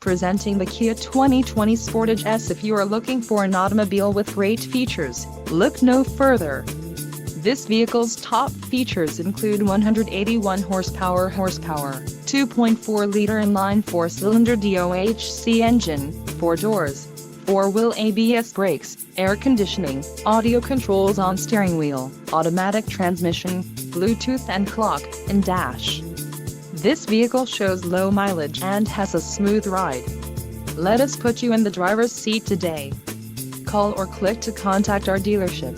Presenting the Kia 2020 Sportage S. If you are looking for an automobile with great features, look no further. This vehicle's top features include 181 horsepower, 2.4-liter inline 4-cylinder DOHC engine, 4 doors, 4-wheel ABS brakes, air conditioning, audio controls on steering wheel, automatic transmission, Bluetooth and clock, and dash. This vehicle shows low mileage and has a smooth ride. Let us put you in the driver's seat today. Call or click to contact our dealership.